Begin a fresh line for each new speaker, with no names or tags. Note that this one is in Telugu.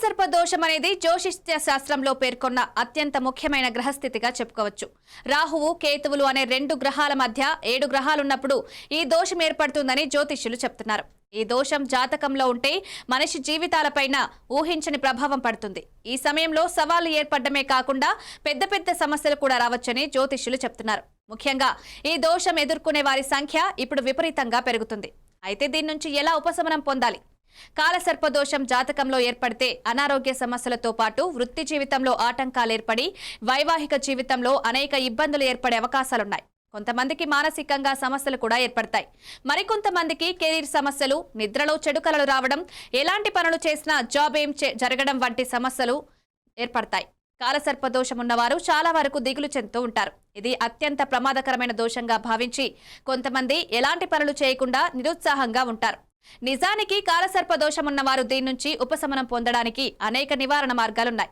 కాలసర్ప దోషం అనేది జ్యోతిష్య శాస్త్రంలో పేర్కొన్న అత్యంత ముఖ్యమైన గ్రహస్థితిగా చెప్పుకోవచ్చు. రాహువు కేతువులు అనే 2 గ్రహాల మధ్య 7 గ్రహాలున్నప్పుడు ఈ దోషం ఏర్పడుతుందని జ్యోతిష్యులు చెప్తున్నారు. ఈ దోషం జాతకంలో ఉంటే మనిషి జీవితాలపైన ఊహించని ప్రభావం పడుతుంది. ఈ సమయంలో సవాళ్లు ఏర్పడమే కాకుండా పెద్ద పెద్ద సమస్యలు కూడా రావచ్చని జ్యోతిష్యులు చెప్తున్నారు. ముఖ్యంగా ఈ దోషం ఎదుర్కొనే వారి సంఖ్య ఇప్పుడు విపరీతంగా పెరుగుతుంది. అయితే దీని నుంచి ఎలా ఉపశమనం పొందాలి? కాలసర్ప దోషం జాతకంలో ఏర్పడితే అనారోగ్య సమస్యలతో పాటు వృత్తి జీవితంలో ఆటంకాలు ఏర్పడి వైవాహిక జీవితంలో అనేక ఇబ్బందులు ఏర్పడే అవకాశాలున్నాయి. కొంతమందికి మానసికంగా సమస్యలు కూడా ఏర్పడతాయి. మరికొంతమందికి కెరీర్ సమస్యలు, నిద్రలో చెడు కలలు రావడం, ఎలాంటి పనులు చేసినా జాబ్ జరగడం వంటి సమస్యలు ఏర్పడతాయి. కాలసర్ప దోషం ఉన్నవారు చాలా వరకు దిగులు చెందుతూ ఉంటారు. ఇది అత్యంత ప్రమాదకరమైన దోషంగా భావించి కొంతమంది ఎలాంటి పనులు చేయకుండా నిరుత్సాహంగా ఉంటారు. నిజానికి కాలసర్ప దోషం ఉన్నవారు దీని నుంచి ఉపశమనం పొందడానికి అనేక నివారణ మార్గాలున్నాయి.